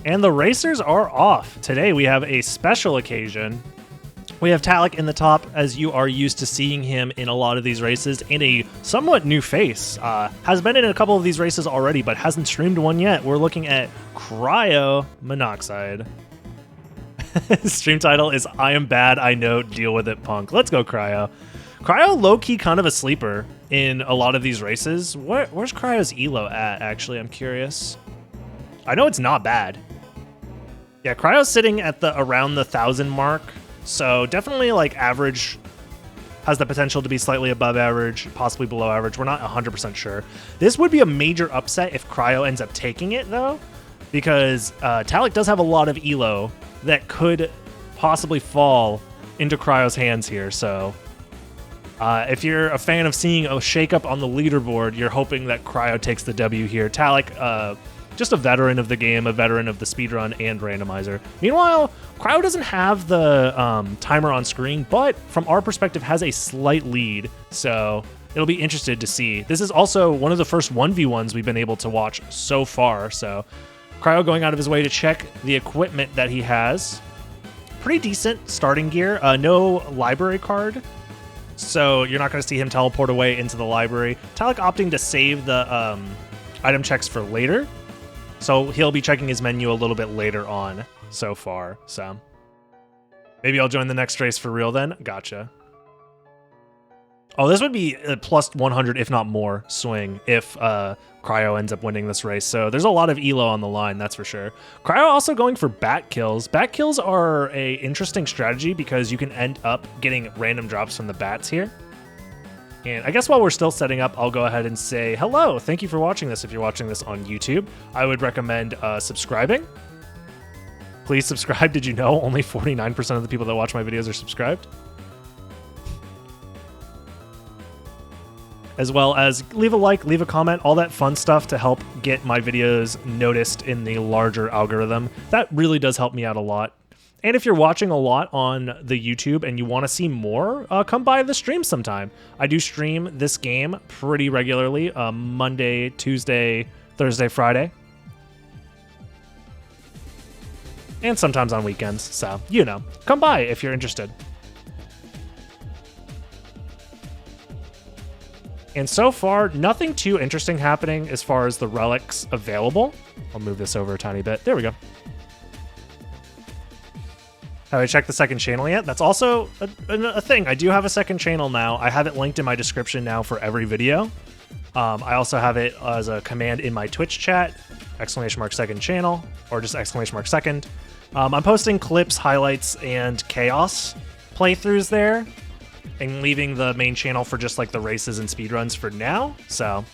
And the racers are off. Today we have a special occasion. We have Talik in the top, as you are used to seeing him in a lot of these races, and a somewhat new face. Has been in a couple of these races already, but hasn't streamed one yet. We're looking at Cryo Monoxide. Stream title is I Am Bad, I Know, Deal With It, Punk. Let's go, Cryo. Cryo, low-key kind of a sleeper in a lot of these races. Where's Cryo's elo at, actually? I'm curious. I know it's not bad. Yeah, Cryo's sitting at around the 1,000 mark, so definitely like average, has the potential to be slightly above average, possibly below average. We're not 100% sure. This would be a major upset if Cryo ends up taking it, though, because Talik does have a lot of elo that could possibly fall into Cryo's hands here, so if you're a fan of seeing a shakeup on the leaderboard, you're hoping that Cryo takes the W here. Talik, just a veteran of the game, a veteran of the speedrun and randomizer. Meanwhile, Cryo doesn't have the timer on screen, but from our perspective has a slight lead, so it'll be interesting to see. This is also one of the first 1v1s we've been able to watch so far, so Cryo going out of his way to check the equipment that he has. Pretty decent starting gear, no library card, so you're not going to see him teleport away into the library. Talik opting to save the item checks for later. So he'll be checking his menu a little bit later on so far. So maybe I'll join the next race for real then. Gotcha. Oh, this would be a plus 100, if not more, swing if Cryo ends up winning this race. So there's a lot of elo on the line, that's for sure. Cryo also going for bat kills. Bat kills are a interesting strategy because you can end up getting random drops from the bats here. And I guess while we're still setting up, I'll go ahead and say hello. Thank you for watching this. If you're watching this on YouTube, I would recommend subscribing. Please subscribe. Did you know only 49% of the people that watch my videos are subscribed? As well as leave a like, leave a comment, all that fun stuff to help get my videos noticed in the larger algorithm. That really does help me out a lot. And if you're watching a lot on the YouTube and you want to see more, come by the stream sometime. I do stream this game pretty regularly, Monday, Tuesday, Thursday, Friday. And sometimes on weekends, so, you know, come by if you're interested. And so far, nothing too interesting happening as far as the relics available. I'll move this over a tiny bit. There we go. Have I checked the second channel yet? That's also a thing. I do have a second channel now. I have it linked in my description now for every video. I also have it as a command in my Twitch chat, !second channel, or just !second. I'm posting clips, highlights, and chaos playthroughs there, and leaving the main channel for just like the races and speedruns for now, so.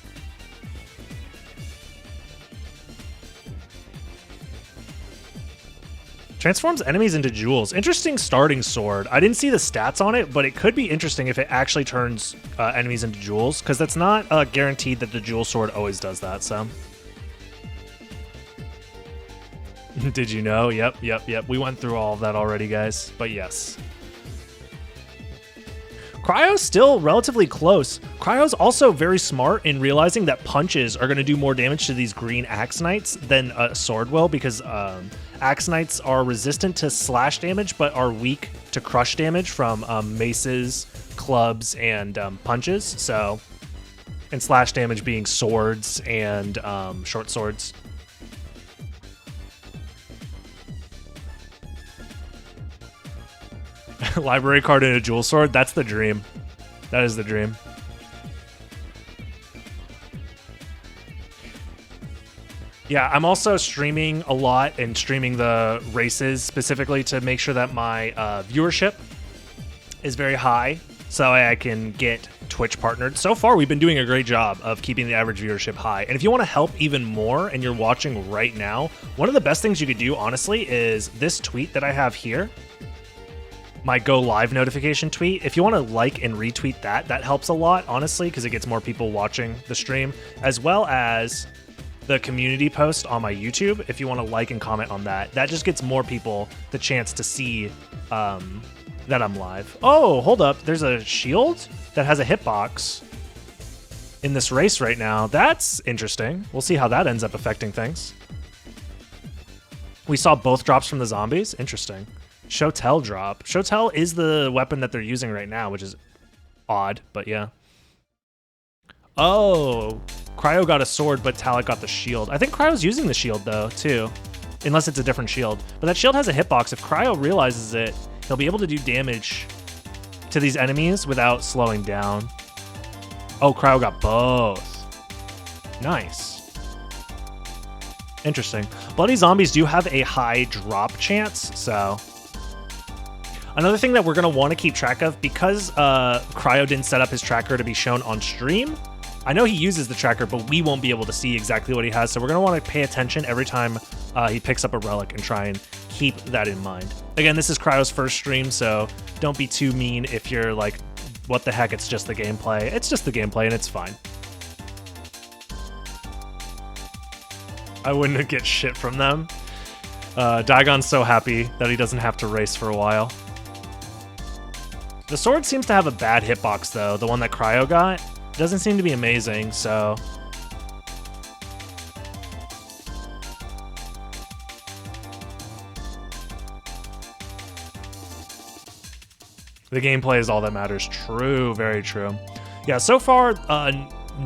Transforms enemies into jewels. Interesting starting sword. I didn't see the stats on it, but it could be interesting if it actually turns enemies into jewels, because that's not guaranteed that the jewel sword always does that, so. Did you know? Yep. We went through all of that already, guys, but yes. Cryo's still relatively close. Cryo's also very smart in realizing that punches are going to do more damage to these green Axe Knights than a sword will, because Axe Knights are resistant to slash damage, but are weak to crush damage from maces, clubs, and punches. So, and slash damage being swords and short swords. Library card and a jewel sword, that's the dream. That is the dream. Yeah, I'm also streaming a lot and streaming the races specifically to make sure that my viewership is very high so I can get Twitch partnered. So far, we've been doing a great job of keeping the average viewership high. And if you want to help even more and you're watching right now, one of the best things you could do, honestly, is this tweet that I have here. My go live notification tweet. If you want to like and retweet that, that helps a lot, honestly, because it gets more people watching the stream, as well as the community post on my YouTube. If you want to like and comment on that, that just gets more people the chance to see that I'm live. Oh, hold up. There's a shield that has a hitbox in this race right now. That's interesting. We'll see how that ends up affecting things. We saw both drops from the zombies. Interesting. Shotel drop. Shotel is the weapon that they're using right now, which is odd, but yeah. Oh, Cryo got a sword, but Talik got the shield. I think Cryo's using the shield, though, too. Unless it's a different shield. But that shield has a hitbox. If Cryo realizes it, he'll be able to do damage to these enemies without slowing down. Oh, Cryo got both. Nice. Interesting. Bloody zombies do have a high drop chance, so... Another thing that we're going to want to keep track of, because Cryo didn't set up his tracker to be shown on stream, I know he uses the tracker, but we won't be able to see exactly what he has, so we're going to want to pay attention every time he picks up a relic and try and keep that in mind. Again, this is Cryo's first stream, so don't be too mean if you're like, what the heck, it's just the gameplay. It's just the gameplay, and it's fine. I wouldn't get shit from them. Daigon's so happy that he doesn't have to race for a while. The sword seems to have a bad hitbox, though, the one that Cryo got. Doesn't seem to be amazing, so... The gameplay is all that matters. True, very true. Yeah, so far,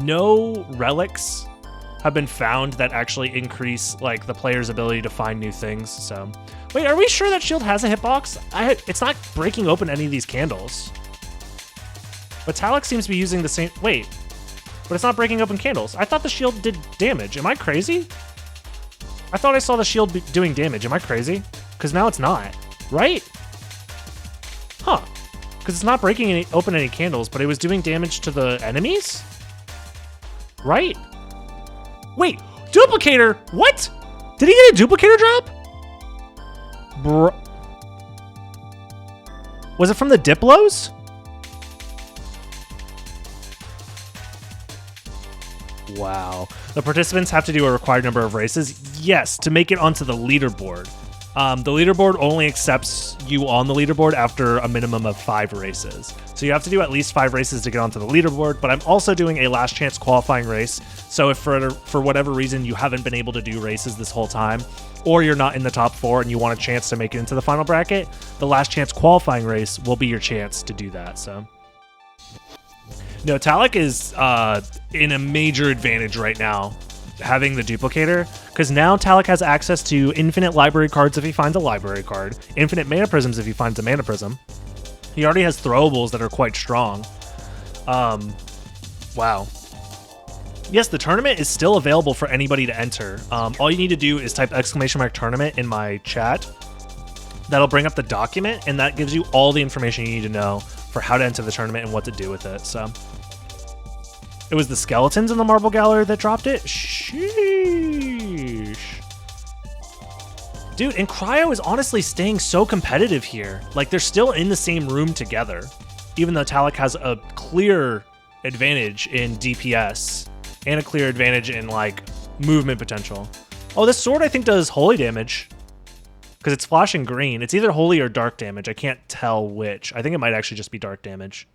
no relics have been found that actually increase like the player's ability to find new things, so... Wait, are we sure that shield has a hitbox? It's not breaking open any of these candles. But Talik seems to be using the same... Wait. But it's not breaking open candles. I thought the shield did damage. Am I crazy? I thought I saw the shield doing damage. Am I crazy? Because now it's not. Right? Huh. Because it's not breaking open any candles, but it was doing damage to the enemies? Right? Wait. Duplicator! What? Did he get a duplicator drop? Was it from the Diplos? Wow. The participants have to do a required number of races? Yes, to make it onto the leaderboard. The leaderboard only accepts you on the leaderboard after a minimum of 5 races. So you have to do at least 5 races to get onto the leaderboard, but I'm also doing a last chance qualifying race. So if for whatever reason you haven't been able to do races this whole time, or you're not in the top 4 and you want a chance to make it into the final bracket, the last chance qualifying race will be your chance to do that, so... No, Talik is in a major advantage right now, having the duplicator, because now Talik has access to infinite library cards if he finds a library card, infinite mana prisms if he finds a mana prism. He already has throwables that are quite strong. Wow. Yes, the tournament is still available for anybody to enter. All you need to do is type !tournament in my chat. That'll bring up the document, and that gives you all the information you need to know for how to enter the tournament and what to do with it, so... It was the skeletons in the marble gallery that dropped it? Sheesh. Dude, and Cryo is honestly staying so competitive here. Like, they're still in the same room together, even though Talik has a clear advantage in DPS and a clear advantage in, like, movement potential. Oh, this sword, I think, does holy damage. Because it's flashing green. It's either holy or dark damage. I can't tell which. I think it might actually just be dark damage.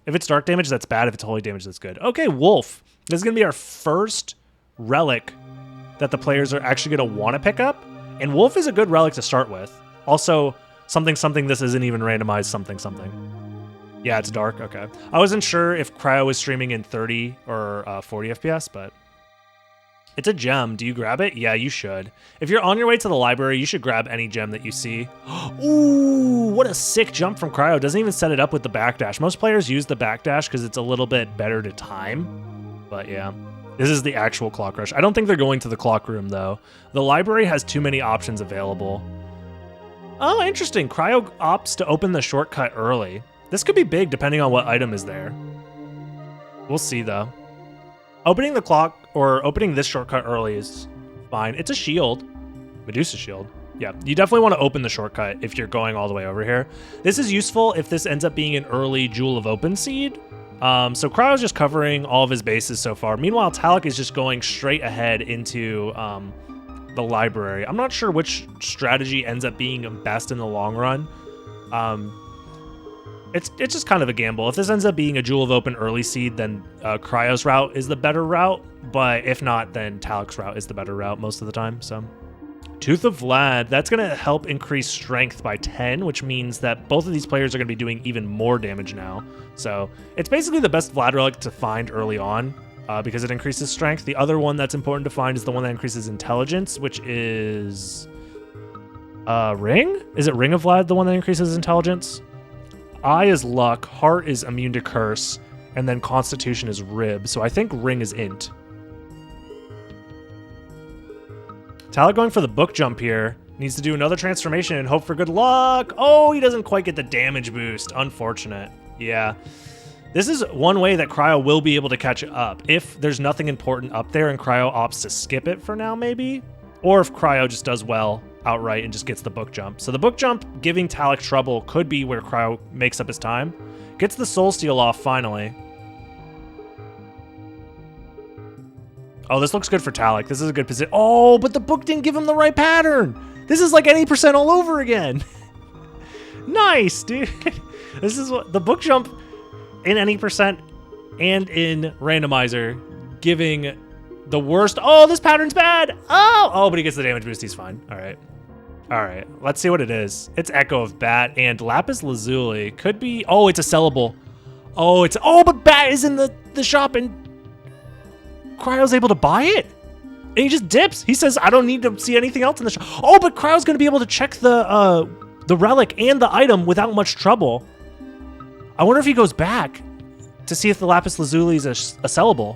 If it's dark damage, that's bad. If it's holy damage, that's good. Okay, Wolf. This is going to be our first relic that the players are actually going to want to pick up. And Wolf is a good relic to start with. Also, something, this isn't even randomized something. Yeah, it's dark. Okay. I wasn't sure if Cryo was streaming in 30 or 40 FPS, but... It's a gem. Do you grab it? Yeah, you should. If you're on your way to the library, you should grab any gem that you see. Ooh, what a sick jump from Cryo. Doesn't even set it up with the backdash. Most players use the backdash because it's a little bit better to time. But yeah, this is the actual clock rush. I don't think they're going to the clock room, though. The library has too many options available. Oh, interesting. Cryo opts to open the shortcut early. This could be big depending on what item is there. We'll see, though. Opening the clock, or opening this shortcut early is fine. It's a shield. Medusa shield. Yeah, you definitely want to open the shortcut if you're going all the way over here. This is useful if this ends up being an early Jewel of Open Seed. So Cryo's just covering all of his bases so far. Meanwhile, Talik is just going straight ahead into the library. I'm not sure which strategy ends up being best in the long run. It's just kind of a gamble. If this ends up being a Jewel of Open early seed, then Cryo's route is the better route. But if not, then Talik's route is the better route most of the time. So Tooth of Vlad, that's going to help increase strength by 10, which means that both of these players are going to be doing even more damage now. So it's basically the best Vlad relic to find early on because it increases strength. The other one that's important to find is the one that increases intelligence, which is Ring? Is it Ring of Vlad, the one that increases intelligence? Eye is luck, heart is immune to curse, and then constitution is rib. So I think Ring is int. Talek going for the book jump here. Needs to do another transformation and hope for good luck. Oh, he doesn't quite get the damage boost. Unfortunate. Yeah. This is one way that Cryo will be able to catch up. If there's nothing important up there and Cryo opts to skip it for now, maybe. Or if Cryo just does well outright and just gets the book jump. So the book jump giving Talek trouble could be where Cryo makes up his time. Gets the soul steal off finally. Oh, this looks good for Talek. This is a good position. Oh, but the book didn't give him the right pattern. This is like any percent all over again. Nice, dude. This is what the book jump in any percent and in randomizer giving the worst. Oh, this pattern's bad. Oh, but he gets the damage boost. He's fine. All right. All right. Let's see what it is. It's Echo of Bat and Lapis Lazuli. Could be. Oh, it's a sellable. Oh, but Bat is in the shop and Cryo's able to buy it. And he just dips. He says, I don't need to see anything else in the shop. Oh, but Cryo's going to be able to check the relic and the item without much trouble. I wonder if he goes back to see if the Lapis Lazuli is a sellable.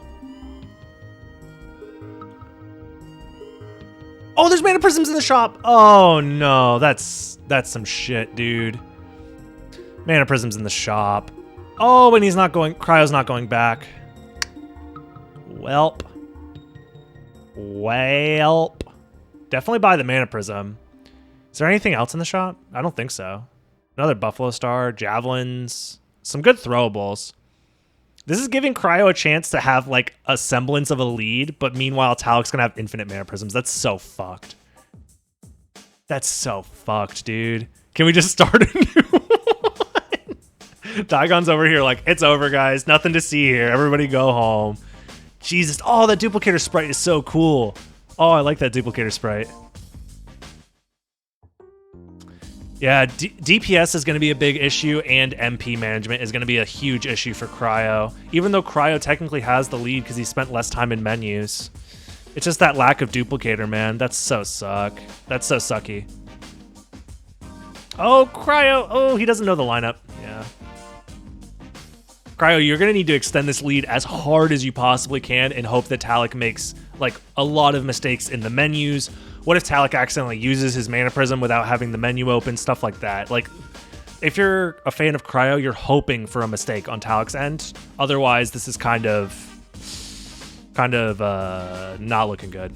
Oh, there's mana prisms in the shop. Oh, no. That's some shit, dude. Mana prisms in the shop. Oh, and he's not going... Cryo's not going back. Welp. Definitely buy the mana prism. Is there anything else in the shop? I don't think so. Another Buffalo Star, javelins, some good throwables. This is giving Cryo a chance to have like a semblance of a lead, but meanwhile Talek's gonna have infinite mana prisms. That's so fucked. That's so fucked, dude. Can we just start a new one? Daigon's over here like, it's over, guys. Nothing to see here. Everybody go home. Jesus. Oh, that duplicator sprite is so cool. Oh, I like that duplicator sprite. Yeah, DPS is going to be a big issue, and MP management is going to be a huge issue for Cryo. Even though Cryo technically has the lead because he spent less time in menus. It's just that lack of duplicator, man. That's so suck. That's so sucky. Oh, Cryo. Oh, he doesn't know the lineup. Yeah. Cryo, you're going to need to extend this lead as hard as you possibly can and hope that Talek makes like a lot of mistakes in the menus. What if Talek accidentally uses his mana prism without having the menu open? Stuff like that. Like, if you're a fan of Cryo, you're hoping for a mistake on Talek's end. Otherwise, this is kind of not looking good.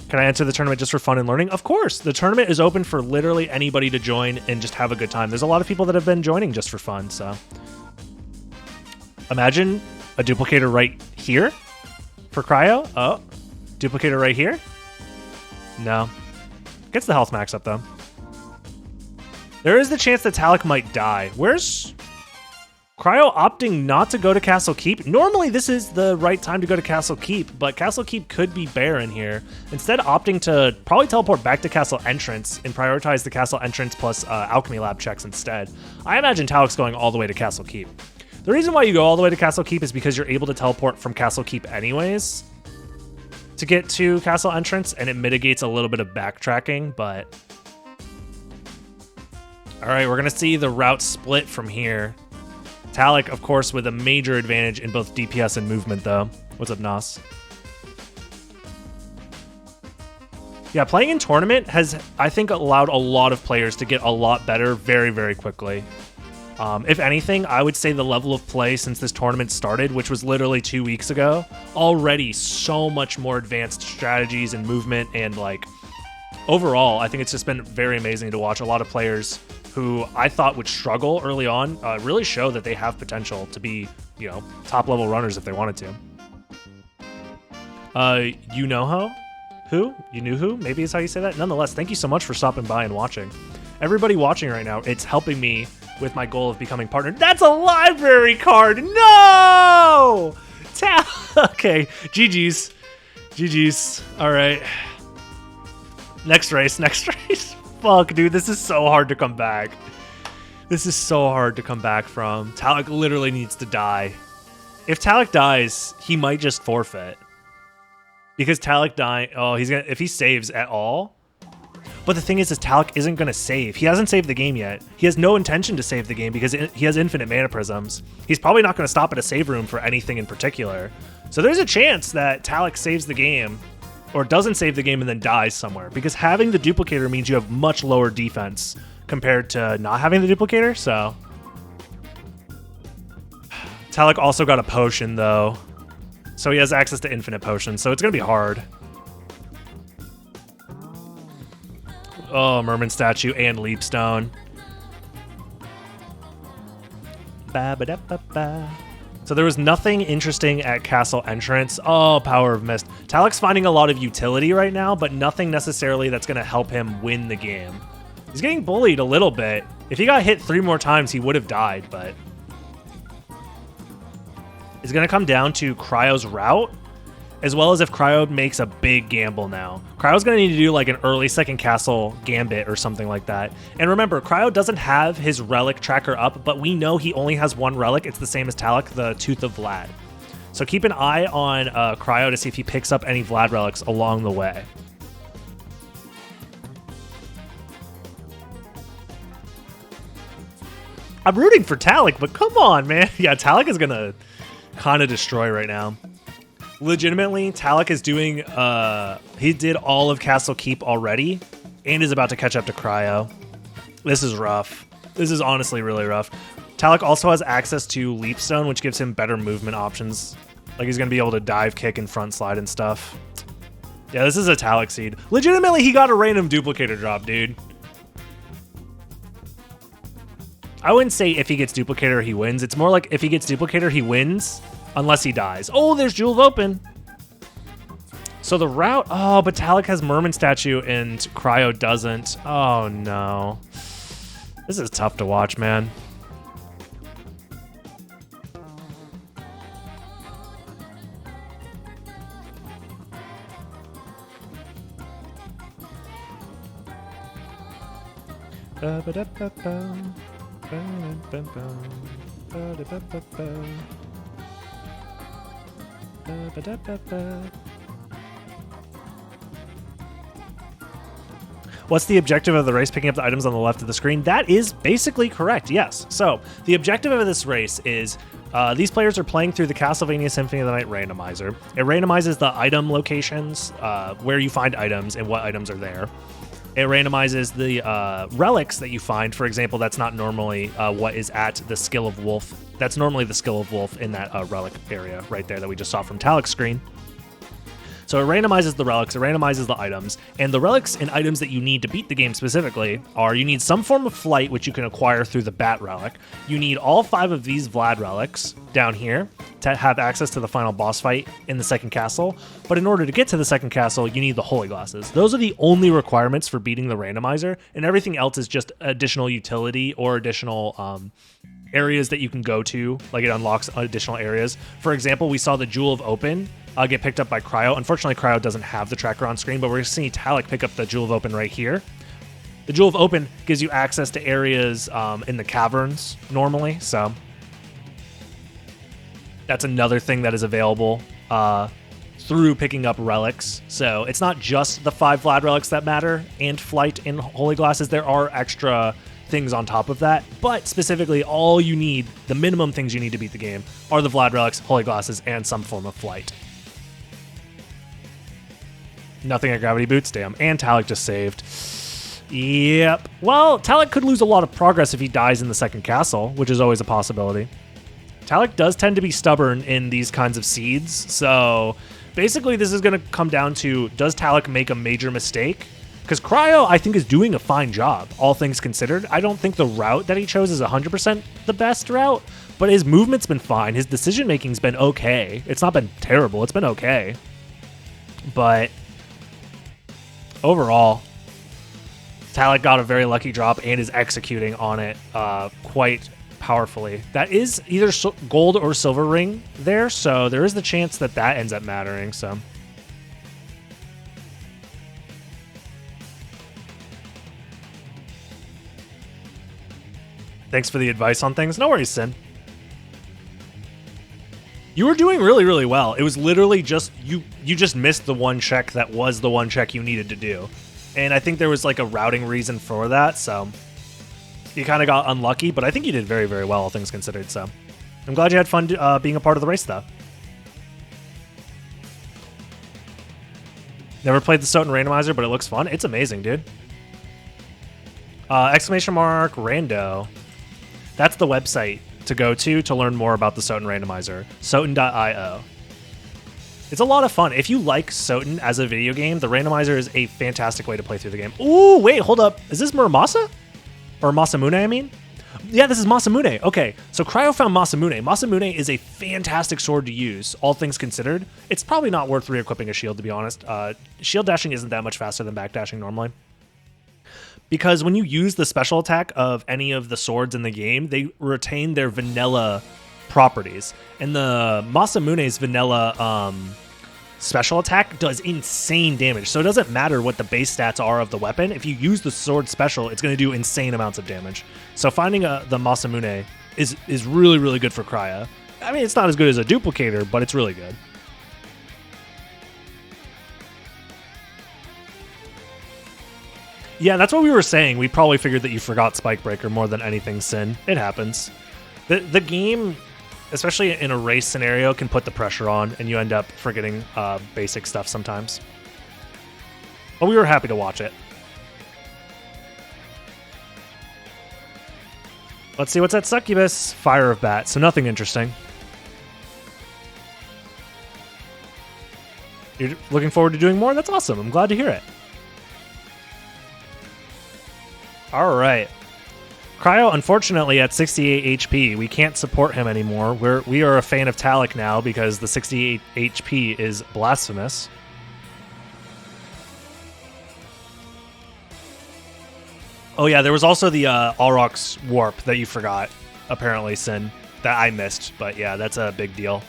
Can I enter the tournament just for fun and learning? Of course. The tournament is open for literally anybody to join and just have a good time. There's a lot of people that have been joining just for fun, so. Imagine a duplicator right here for Cryo. Oh, duplicator right here. No. Gets the health max up, though. There is the chance that Talek might die. Where's Cryo opting not to go to Castle Keep? Normally, this is the right time to go to Castle Keep, but Castle Keep could be barren here. Instead, opting to probably teleport back to Castle Entrance and prioritize the Castle Entrance plus Alchemy Lab checks instead. I imagine Talek's going all the way to Castle Keep. The reason why you go all the way to Castle Keep is because you're able to teleport from Castle Keep anyways to get to Castle Entrance, and it mitigates a little bit of backtracking, but... Alright, we're going to see the route split from here. Talek, of course, with a major advantage in both DPS and movement, though. What's up, Nas? Yeah, playing in tournament has, I think, allowed a lot of players to get a lot better very, very quickly. If anything, I would say the level of play since this tournament started, which was literally 2 weeks ago, already so much more advanced strategies and movement, and like overall, I think it's just been very amazing to watch a lot of players who I thought would struggle early on really show that they have potential to be, you know, top level runners if they wanted to. You know who? You knew who? Maybe is how you say that. Nonetheless, thank you so much for stopping by and watching. Everybody watching right now, it's helping me with my goal of becoming partner. That's a library card. No! Okay, GG's. GG's. All right. Next race. Fuck, dude, this is so hard to come back. This is so hard to come back from. Talik literally needs to die. If Talik dies, he might just forfeit. Because Talik dying, if he saves at all. But the thing is Talik isn't gonna save. He hasn't saved the game yet. He has no intention to save the game because he has infinite mana prisms. He's probably not gonna stop at a save room for anything in particular. So there's a chance that Talik saves the game, or doesn't save the game and then dies somewhere. Because having the duplicator means you have much lower defense compared to not having the duplicator, so. Talik also got a potion though. So he has access to infinite potions, so it's gonna be hard. Oh, Merman statue and leapstone. Ba-ba-da-ba-ba. So there was nothing interesting at castle entrance. Oh, Power of Mist. Talik's finding a lot of utility right now, but nothing necessarily that's gonna help him win the game. He's getting bullied a little bit. If he got hit 3 more times, he would have died, but it's gonna come down to Cryo's route, as well as if Cryo makes a big gamble now. Cryo's gonna need to do like an early second castle gambit or something like that. And remember, Cryo doesn't have his relic tracker up, but we know he only has 1 relic. It's the same as Talik, the Tooth of Vlad. So keep an eye on Cryo to see if he picks up any Vlad relics along the way. I'm rooting for Talik, but come on, man. Yeah, Talik is gonna kind of destroy right now. Legitimately, Talik is doing, he did all of Castle Keep already and is about to catch up to Cryo. This is rough. This is honestly really rough. Talik also has access to Leapstone, which gives him better movement options. Like he's going to be able to dive kick and front slide and stuff. Yeah, this is a Talik seed. Legitimately, he got a random duplicator drop, dude. I wouldn't say if he gets duplicator, he wins. It's more like if he gets duplicator, he wins. Unless he dies. Oh, there's Jewel of Open. So the route... Oh, but Talik has Merman statue and Cryo doesn't. Oh, no. This is tough to watch, man. What's the objective of the race? Picking up the items on the left of the screen? That is basically correct, yes. So the objective of this race is these players are playing through the Castlevania Symphony of the Night randomizer. It randomizes the item locations, where you find items and what items are there. It randomizes the relics that you find. For example, that's not normally what is at the Skill of Wolf. That's normally the Skill of Wolf in that relic area right there that we just saw from Talik's screen. So it randomizes the relics, it randomizes the items, and the relics and items that you need to beat the game specifically are you need some form of flight, which you can acquire through the Bat Relic. You need all 5 of these Vlad relics down here to have access to the final boss fight in the second castle. But in order to get to the second castle, you need the Holy Glasses. Those are the only requirements for beating the randomizer, and everything else is just additional utility or additional areas that you can go to, like it unlocks additional areas. For example, we saw the Jewel of Open get picked up by Cryo. Unfortunately, Cryo doesn't have the tracker on screen, but we're going to see Talik pick up the Jewel of Open right here. The Jewel of Open gives you access to areas in the caverns normally, so that's another thing that is available through picking up relics. So it's not just the 5 Vlad relics that matter and flight and Holy Glasses. There are extra things on top of that, but specifically all you need, the minimum things you need to beat the game, are the Vlad relics, Holy Glasses, and some form of flight. Nothing at Gravity Boots, damn. And Talik just saved. Yep. Well, Talik could lose a lot of progress if he dies in the second castle, which is always a possibility. Talik does tend to be stubborn in these kinds of seeds, so basically this is going to come down to, does Talik make a major mistake? Because Cryo, I think, is doing a fine job, all things considered. I don't think the route that he chose is 100% the best route, but his movement's been fine. His decision-making's been okay. It's not been terrible. It's been okay. But overall, Talik got a very lucky drop and is executing on it quite powerfully. That is either gold or silver ring there, so there is the chance that that ends up mattering. So Thanks for the advice on things. No worries, Sin. You were doing really, really well. It was literally just, you just missed the one check that was the one check you needed to do. And I think there was like a routing reason for that, so you kind of got unlucky, but I think you did very, very well, all things considered, so. I'm glad you had fun being a part of the race, though. Never played the Soten Randomizer, but it looks fun. It's amazing, dude. Exclamation mark, Rando. That's the website to go to learn more about the Soten Randomizer. Soten.io. It's a lot of fun. If you like Soten as a video game, the Randomizer is a fantastic way to play through the game. Ooh, wait, hold up. Is this Muramasa? Or Masamune, I mean? Yeah, this is Masamune. Okay, so Cryo found Masamune. Masamune is a fantastic sword to use, all things considered. It's probably not worth re-equipping a shield, to be honest. Shield dashing isn't that much faster than back dashing normally. Because when you use the special attack of any of the swords in the game, they retain their vanilla properties. And the Masamune's vanilla special attack does insane damage. So it doesn't matter what the base stats are of the weapon. If you use the sword special, it's going to do insane amounts of damage. So finding the Masamune is really, really good for Cryo. I mean, it's not as good as a duplicator, but it's really good. Yeah, that's what we were saying. We probably figured that you forgot Spike Breaker more than anything, Sin. It happens. The game, especially in a race scenario, can put the pressure on, and you end up forgetting basic stuff sometimes. But we were happy to watch it. Let's see what's at Succubus. Fire of Bat, so nothing interesting. You're looking forward to doing more? That's awesome. I'm glad to hear it. All right. Cryo, unfortunately, at 68 HP, we can't support him anymore. We are a fan of Talik now because the 68 HP is blasphemous. Oh yeah, there was also the Aurochs Warp that you forgot, apparently, Sin, that I missed. But yeah, that's a big deal.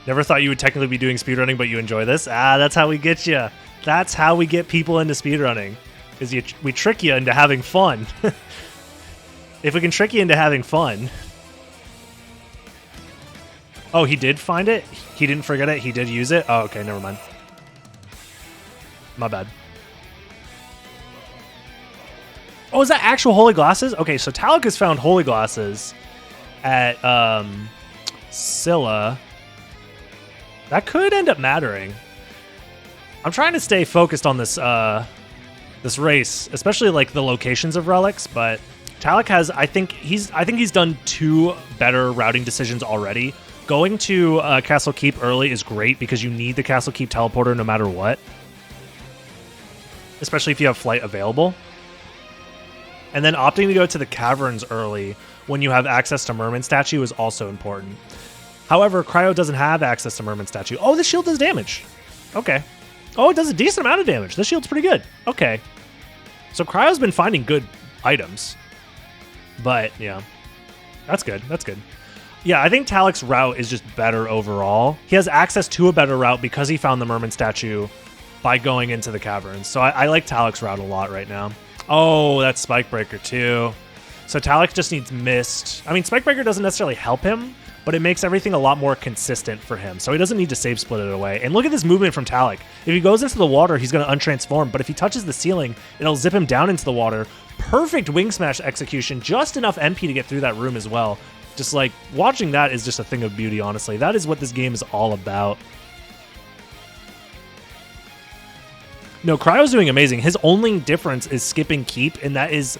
Never thought you would technically be doing speedrunning, but you enjoy this? Ah, that's how we get you. That's how we get people into speedrunning. Is we trick you into having fun. If we can trick you into having fun. Oh, he did find it? He didn't forget it? He did use it? Oh, okay, never mind. My bad. Oh, is that actual holy glasses? Okay, so Talik has found holy glasses at Scylla. That could end up mattering. I'm trying to stay focused on this this race, especially like the locations of relics, but Talik has I think he's done 2 better routing decisions already. Going to Castle Keep early is great because you need the Castle Keep teleporter no matter what. Especially if you have flight available. And then opting to go to the caverns early when you have access to Merman Statue is also important. However, Cryo doesn't have access to Merman Statue. Oh, this shield does damage. Okay. Oh, it does a decent amount of damage. This shield's pretty good. Okay. So Cryo's been finding good items. But, yeah. That's good. That's good. Yeah, I think Talik's route is just better overall. He has access to a better route because he found the Merman Statue by going into the caverns. So I like Talik's route a lot right now. Oh, that's Spike Breaker too. So Talik just needs Mist. I mean, Spike Breaker doesn't necessarily help him, but it makes everything a lot more consistent for him. So he doesn't need to save split it away. And look at this movement from Talik. If he goes into the water, he's going to untransform. But if he touches the ceiling, it'll zip him down into the water. Perfect wing smash execution. Just enough MP to get through that room as well. Just like watching that is just a thing of beauty, honestly. That is what this game is all about. No, Cryo's doing amazing. His only difference is skipping keep, and that's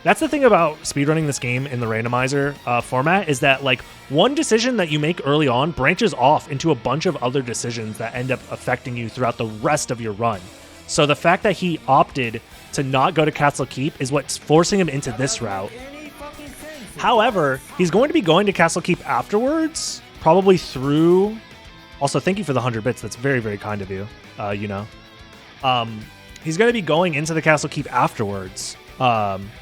the thing about speedrunning this game in the randomizer format, is that like one decision that you make early on branches off into a bunch of other decisions that end up affecting you throughout the rest of your run. So the fact that he opted to not go to Castle Keep is what's forcing him into this route. However, he's going to be going to Castle Keep afterwards, probably through... Also, thank you for the 100 bits. That's very, very kind of you, you know. He's going to be going into the Castle Keep afterwards,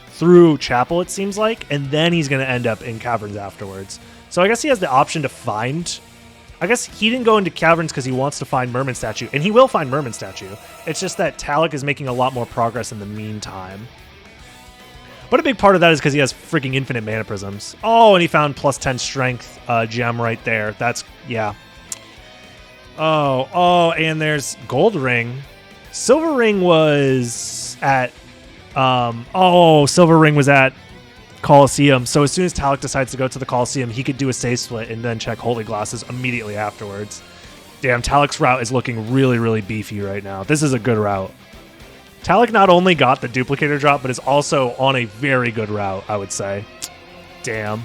through Chapel, it seems like, and then he's going to end up in Caverns afterwards. So I guess he has the option to find... I guess he didn't go into caverns because he wants to find Merman Statue, and he will find Merman Statue. It's just that Talik is making a lot more progress in the meantime. But a big part of that is because he has freaking infinite mana prisms. Oh, and he found plus 10 strength gem right there. That's, yeah. Oh, and there's Gold Ring. Silver Ring was at, Silver Ring was at Coliseum. So as soon as Talik decides to go to the Coliseum, he could do a save split and then check Holy Glasses immediately afterwards. Damn, Talik's route is looking really, really beefy right now. This is a good route. Talik not only got the duplicator drop, but is also on a very good route, I would say. Damn.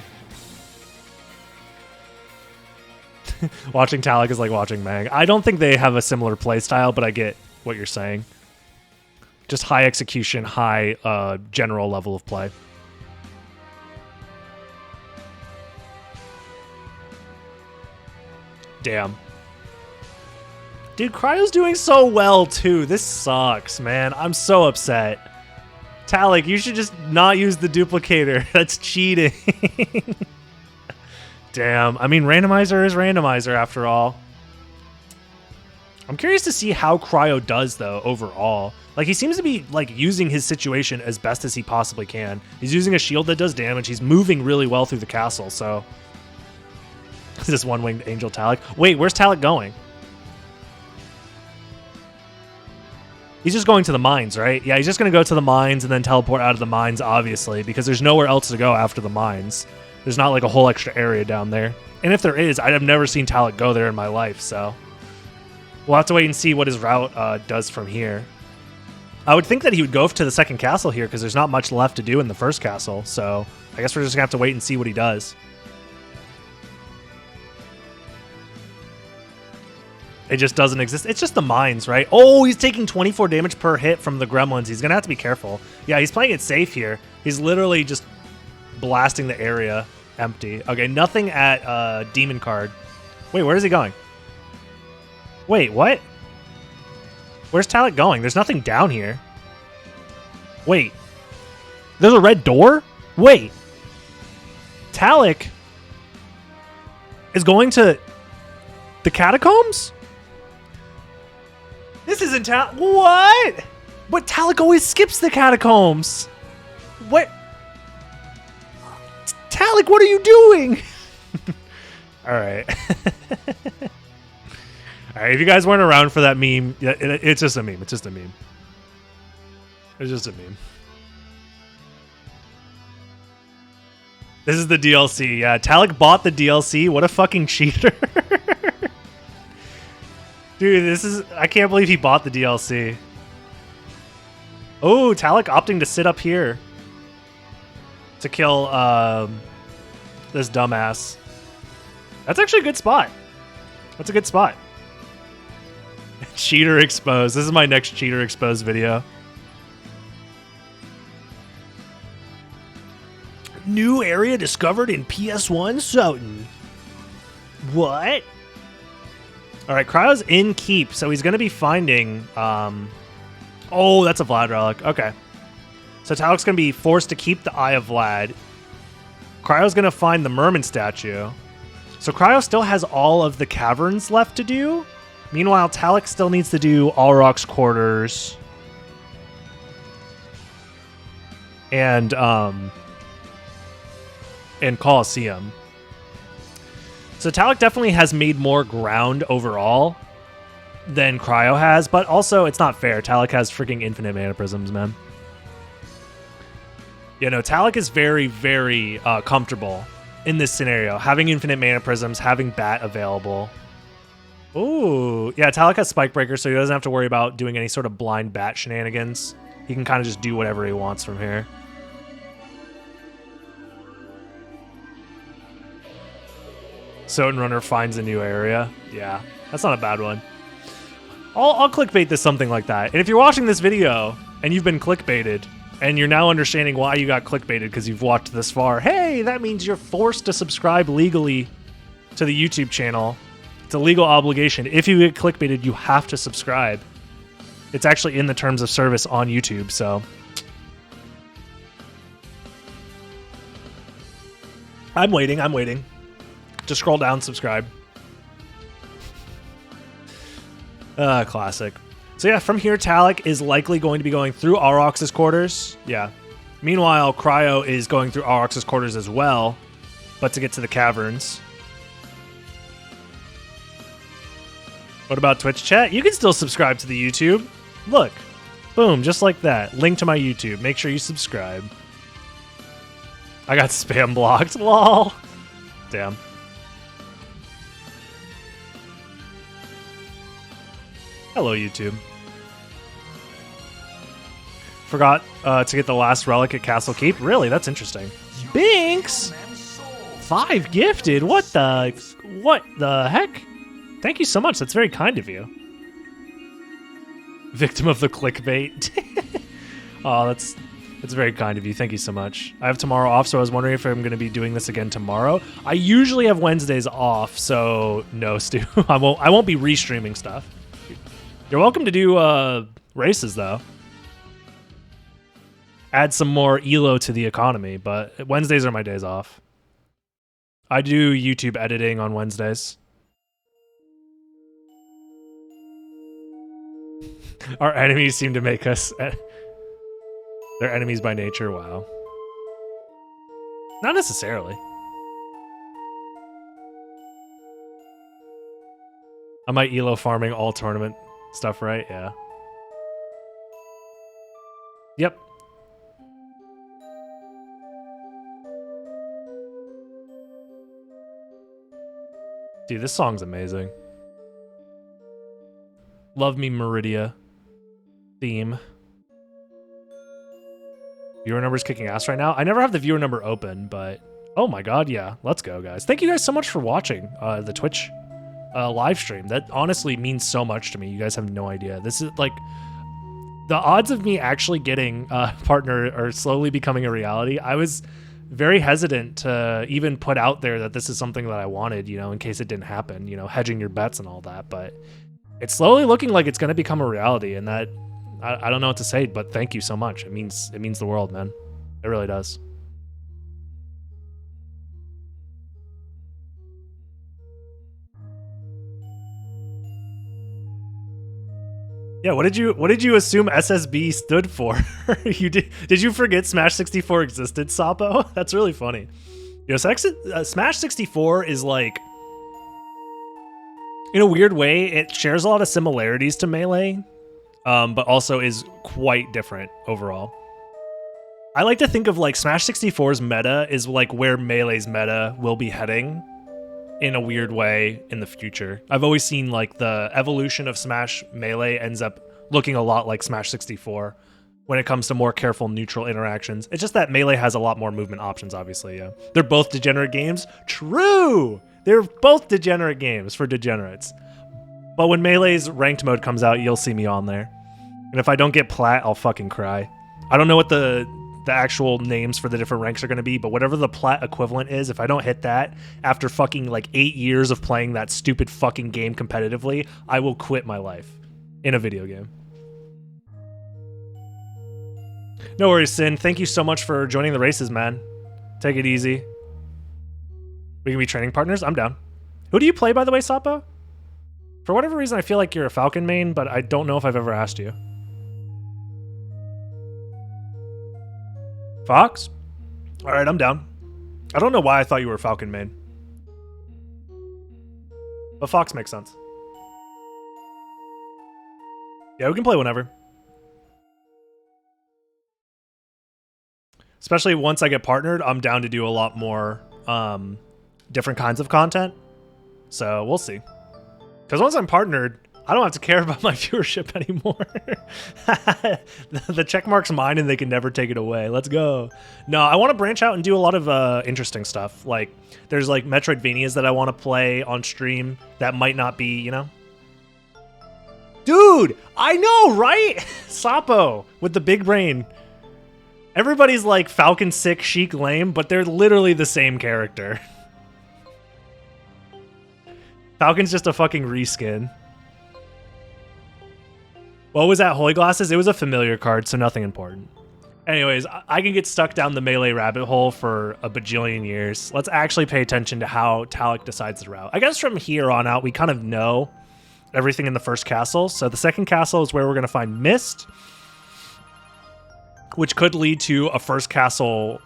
Watching Talik is like watching Mang. I don't think they have a similar play style, but I get what you're saying. Just high execution, high general level of play. Damn. Dude, Cryo's doing so well, too. This sucks, man. I'm so upset. Talik, you should just not use the duplicator. That's cheating. Damn. I mean, Randomizer is Randomizer, after all. I'm curious to see how Cryo does, though, overall. Like, he seems to be, like, using his situation as best as he possibly can. He's using a shield that does damage. He's moving really well through the castle, so... This one-winged angel Talik. Wait, where's Talik going? He's just going to the mines, right? Yeah, he's just going to go to the mines and then teleport out of the mines, obviously, because there's nowhere else to go after the mines. There's not like a whole extra area down there. And if there is, I've never seen Talik go there in my life, so... We'll have to wait and see what his route does from here. I would think that he would go to the second castle here because there's not much left to do in the first castle, so I guess we're just going to have to wait and see what he does. It just doesn't exist. It's just the mines, right? Oh, he's taking 24 damage per hit from the gremlins. He's going to have to be careful. Yeah, he's playing it safe here. He's literally just blasting the area empty. Okay, nothing at Demon Card. Wait, where is he going? Wait, what? Where's Talik going? There's nothing down here. Wait. There's a red door? Wait. Talik is going to the catacombs? This isn't what? But Talik always skips the catacombs. What? Talik, what are you doing? All right. All right, if you guys weren't around for that meme, it's just a meme. It's just a meme. It's just a meme. This is the DLC. Yeah, Talik bought the DLC. What a fucking cheater. Dude, this is... I can't believe he bought the DLC. Oh, Talik opting to sit up here. To kill this dumbass. That's actually a good spot. That's a good spot. Cheater exposed. This is my next cheater exposed video. New area discovered in PS1 Soten. What? All right, Cryo's in Keep, so he's going to be finding... Oh, that's a Vlad relic. Okay. So Talik's going to be forced to keep the Eye of Vlad. Cryo's going to find the Merman statue. So Cryo still has all of the caverns left to do. Meanwhile, Talik still needs to do Alroc's Quarters. And Coliseum. So Talik definitely has made more ground overall than Cryo has, but also it's not fair. Talik has freaking infinite mana prisms, man. You know, Talik is very, very comfortable in this scenario. Having infinite mana prisms, having Bat available. Ooh, yeah, Talik has Spike Breaker, so he doesn't have to worry about doing any sort of blind Bat shenanigans. He can kind of just do whatever he wants from here. Soten finds a new area. Yeah, that's not a bad one. I'll clickbait this something like that. And if you're watching this video and you've been clickbaited and you're now understanding why you got clickbaited because you've watched this far, hey, that means you're forced to subscribe legally to the YouTube channel. It's a legal obligation. If you get clickbaited, you have to subscribe. It's actually in the terms of service on YouTube, so... I'm waiting. Just scroll down, subscribe. Classic. So yeah, from here, Talik is likely going to be going through Aurochs's quarters. Yeah. Meanwhile, Cryo is going through Aurochs's quarters as well, but to get to the caverns. What about Twitch chat? You can still subscribe to the YouTube. Look. Boom, just like that. Link to my YouTube. Make sure you subscribe. I got spam blocked. Lol. Damn. Hello, YouTube. Forgot to get the last relic at Castle Keep. Really? That's interesting. Binks! 5 gifted? What the heck? Thank you so much. That's very kind of you. Victim of the clickbait. Oh, that's very kind of you. Thank you so much. I have tomorrow off, so I was wondering if I'm going to be doing this again tomorrow. I usually have Wednesdays off, so no, Stu. I won't be restreaming stuff. You're welcome to do races though. Add some more ELO to the economy, but Wednesdays are my days off. I do YouTube editing on Wednesdays. Our enemies seem to make us... They're enemies by nature, wow. Not necessarily. I might ELO farming all tournament stuff, right? Yeah. Yep. Dude, this song's amazing. Love Me Meridia theme. Viewer number's kicking ass right now. I never have the viewer number open, but oh my god, yeah. Let's go, guys. Thank you guys so much for watching the Twitch live stream. That honestly means so much to me. You guys have no idea. This is like the odds of me actually getting a partner are slowly becoming a reality. I was very hesitant to even put out there that this is something that I wanted, you know, in case it didn't happen, you know, hedging your bets and all that. But it's slowly looking like it's going to become a reality, and that I don't know what to say, but thank you so much. It means the world, man. It really does. Yeah, what did you assume SSB stood for? Did you forget Smash 64 existed, Sapo? That's really funny. You know, Smash 64 is like, in a weird way, it shares a lot of similarities to Melee, but also is quite different overall. I like to think of like Smash 64's meta is like where Melee's meta will be heading in a weird way in the future. I've always seen like the evolution of Smash Melee ends up looking a lot like Smash 64 when it comes to more careful neutral interactions. It's just that Melee has a lot more movement options, obviously, yeah. They're both degenerate games. True! They're both degenerate games for degenerates. But when Melee's ranked mode comes out, you'll see me on there. And if I don't get plat, I'll fucking cry. I don't know what the actual names for the different ranks are going to be, but whatever the plat equivalent is, if I don't hit that after fucking like 8 years of playing that stupid fucking game competitively, I will quit my life in a video game. No worries, Sin. Thank you so much for joining the races, man. Take it easy. We can be training partners? I'm down. Who do you play, by the way, Sapo? For whatever reason, I feel like you're a Falcon main, but I don't know if I've ever asked you. Fox? Alright, I'm down. I don't know why I thought you were a Falcon main. But Fox makes sense. Yeah, we can play whenever. Especially once I get partnered, I'm down to do a lot more different kinds of content. So we'll see. Because once I'm partnered, I don't have to care about my viewership anymore. The checkmark's mine and they can never take it away. Let's go. No, I want to branch out and do a lot of interesting stuff. Like, there's like Metroidvanias that I want to play on stream that might not be, you know? Dude, I know, right? Sapo with the big brain. Everybody's like Falcon sick, Sheik lame, but they're literally the same character. Falcon's just a fucking reskin. What was that, Holy Glasses? It was a familiar card, so nothing important. Anyways, I can get stuck down the Melee rabbit hole for a bajillion years. Let's actually pay attention to how Talik decides the route. I guess from here on out, we kind of know everything in the first castle. So the second castle is where we're going to find Mist, which could lead to a first castle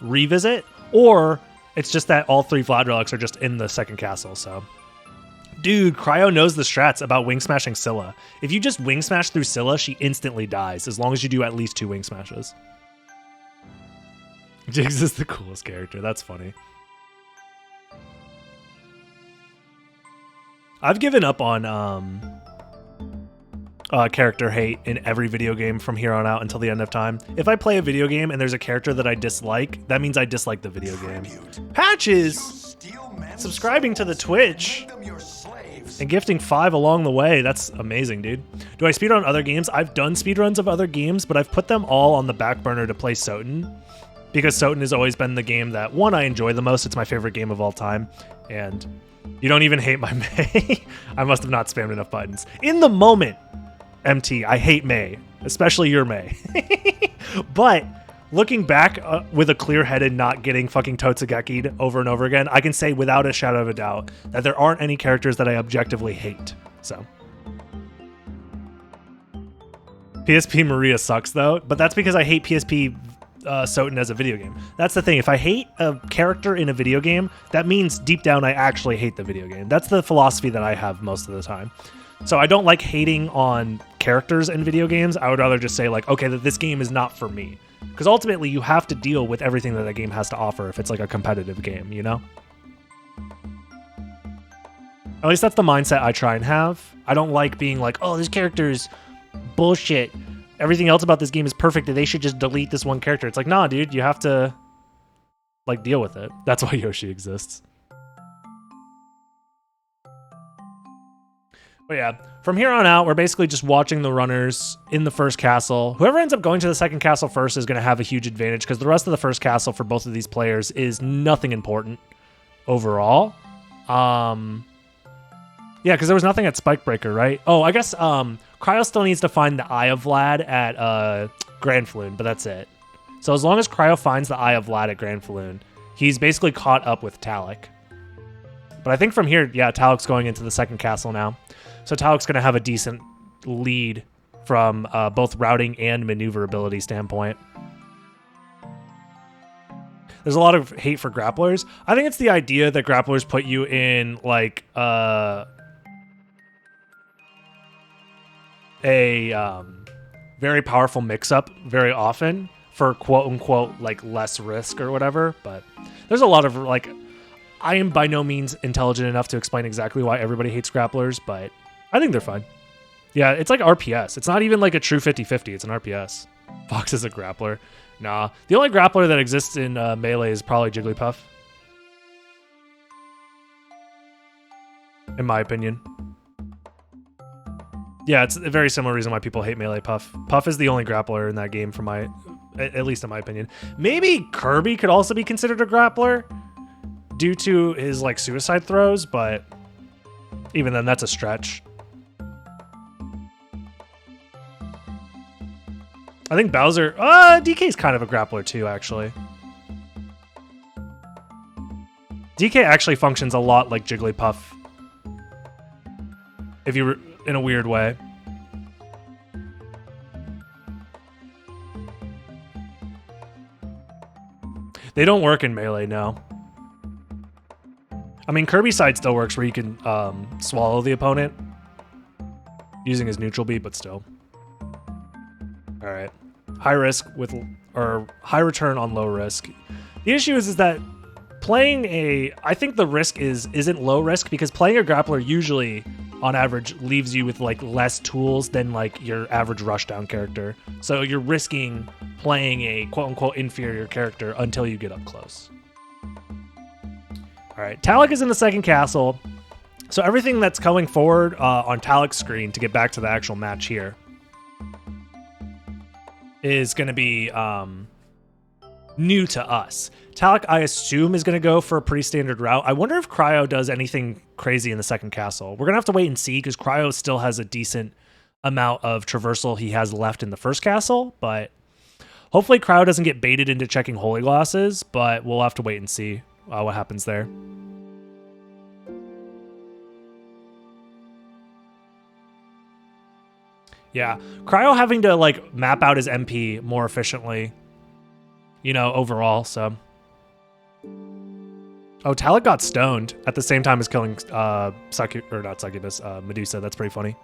revisit, or it's just that all 3 Vlad relics are just in the second castle. So, dude, Cryo knows the strats about wing smashing Scylla. If you just wing smash through Scylla, she instantly dies, as long as you do at least 2 wing smashes. Jigs is the coolest character. That's funny. I've given up on character hate in every video game from here on out until the end of time. If I play a video game and there's a character that I dislike, that means I dislike the video game. Patches! Subscribing to the Twitch and gifting 5 along the way. That's amazing, dude. Do I speedrun other games? I've done speedruns of other games, but I've put them all on the back burner to play Soten, because Soten has always been the game that, one, I enjoy the most. It's my favorite game of all time. And you don't even hate my Mei. I must have not spammed enough buttons. In the moment, MT, I hate Mei, especially your Mei. But looking back with a clear head and not getting fucking Totsugeki'd over and over again, I can say without a shadow of a doubt that there aren't any characters that I objectively hate. So PSP Maria sucks though, but that's because I hate PSP Soten as a video game. That's the thing. If I hate a character in a video game, that means deep down I actually hate the video game. That's the philosophy that I have most of the time. So I don't like hating on characters in video games. I would rather just say like, okay, that this game is not for me. Because ultimately you have to deal with everything that the game has to offer if it's like a competitive game, you know? At least that's the mindset I try and have. I don't like being like, oh, this character is bullshit. Everything else about this game is perfect and they should just delete this one character. It's like, nah, dude, you have to like deal with it. That's why Yoshi exists. But yeah, from here on out, we're basically just watching the runners in the first castle. Whoever ends up going to the second castle first is going to have a huge advantage because the rest of the first castle for both of these players is nothing important overall. Yeah, because there was nothing at Spikebreaker, right? Oh, I guess Cryo still needs to find the Eye of Vlad at Grand Floon, but that's it. So as long as Cryo finds the Eye of Vlad at Grand Floon, he's basically caught up with Talik. But I think from here, yeah, Talik's going into the second castle now. So Talik's going to have a decent lead from both routing and maneuverability standpoint. There's a lot of hate for grapplers. I think it's the idea that grapplers put you in like a very powerful mix-up very often for quote-unquote like less risk or whatever. But there's a lot of like, I am by no means intelligent enough to explain exactly why everybody hates grapplers, but I think they're fine. Yeah, it's like RPS. It's not even like a true 50-50. It's an RPS. Fox is a grappler. Nah. The only grappler that exists in Melee is probably Jigglypuff. In my opinion. Yeah, it's a very similar reason why people hate Melee Puff. Puff is the only grappler in that game for my, at least in my opinion. Maybe Kirby could also be considered a grappler due to his like suicide throws, but even then that's a stretch. I think Bowser, DK is kind of a grappler too, actually. DK actually functions a lot like Jigglypuff. If you were in a weird way. They don't work in Melee, no. I mean, Kirby's side still works where you can swallow the opponent using his neutral beat, but still. All right. High risk with, or high return on low risk. The issue is that playing I think the risk isn't low risk because playing a grappler usually on average leaves you with like less tools than like your average rushdown character. So you're risking playing a quote unquote inferior character until you get up close. All right, Talik is in the second castle. So everything that's coming forward on Talik's screen to get back to the actual match here is going to be new to us. Talik, I assume, is going to go for a pretty standard route. I wonder if Cryo does anything crazy in the second castle. We're going to have to wait and see because Cryo still has a decent amount of traversal he has left in the first castle, but hopefully Cryo doesn't get baited into checking Holy Glosses, but we'll have to wait and see. What happens there. Yeah, Cryo having to like map out his MP more efficiently, you know, overall. So, oh, Talik got stoned at the same time as killing Medusa. That's pretty funny.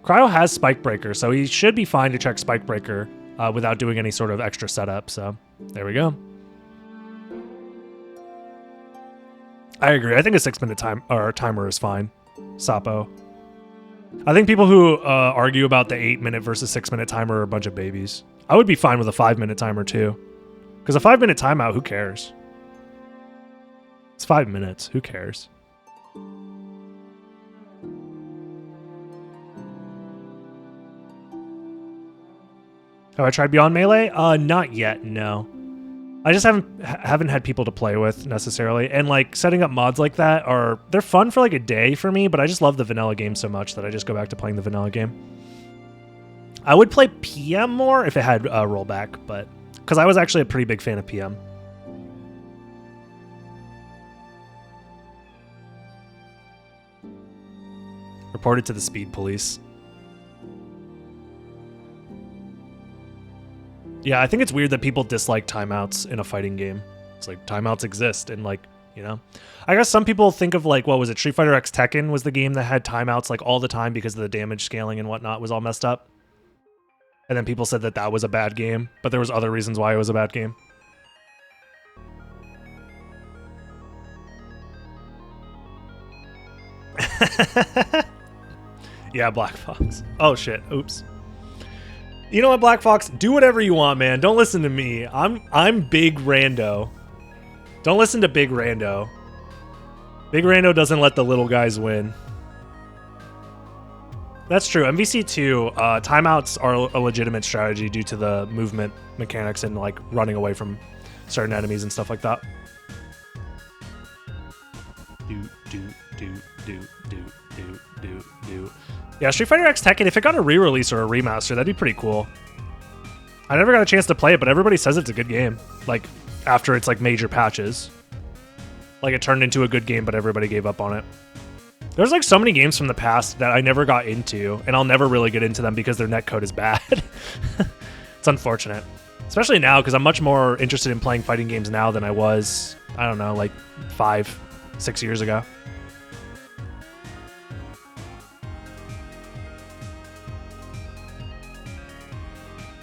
Cryo has Spike Breaker, so he should be fine to check Spike Breaker without doing any sort of extra setup. So there we go. I agree. I think a 6-minute timer is fine. Sapo. I think people who argue about the 8-minute versus 6-minute timer are a bunch of babies. I would be fine with a 5-minute timer too. Because a 5-minute timeout, who cares? It's 5 minutes. Who cares? Have I tried Beyond Melee? Not yet, no. I just haven't had people to play with necessarily, and like setting up mods like that they're fun for like a day for me, but I just love the vanilla game so much that I just go back to playing the vanilla game. I would play PM more if it had rollback, but because I was actually a pretty big fan of PM. Reported to the speed police. Yeah, I think it's weird that people dislike timeouts in a fighting game. It's like timeouts exist, and like, you know, I guess some people think of like, what was it? Street Fighter X Tekken was the game that had timeouts like all the time because of the damage scaling and whatnot was all messed up. And then people said that that was a bad game, but there was other reasons why it was a bad game. Yeah, Black Fox. Oh shit. Oops. You know what, Black Fox? Do whatever you want, man. Don't listen to me. I'm Big Rando. Don't listen to Big Rando. Big Rando doesn't let the little guys win. That's true. MVC2, timeouts are a legitimate strategy due to the movement mechanics and like running away from certain enemies and stuff like that. Yeah, Street Fighter X Tekken, if it got a re-release or a remaster, that'd be pretty cool. I never got a chance to play it, but everybody says it's a good game. Like, after its like major patches. Like, it turned into a good game, but everybody gave up on it. There's like so many games from the past that I never got into, and I'll never really get into them because their netcode is bad. It's unfortunate. Especially now, because I'm much more interested in playing fighting games now than I was, I don't know, like 5-6 years ago.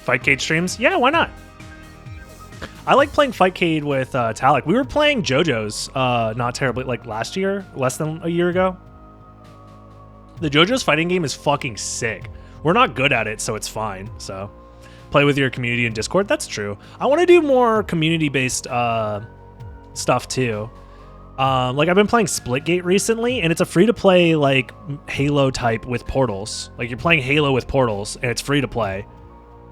Fightcade streams? Yeah, why not? I like playing Fightcade with Talik. We were playing JoJo's not terribly, like last year, less than a year ago. The JoJo's fighting game is fucking sick. We're not good at it, so it's fine. So play with your community in Discord. That's true. I want to do more community-based stuff too. Like I've been playing Splitgate recently, and it's a free-to-play like Halo type with portals. Like you're playing Halo with portals, and it's free to play.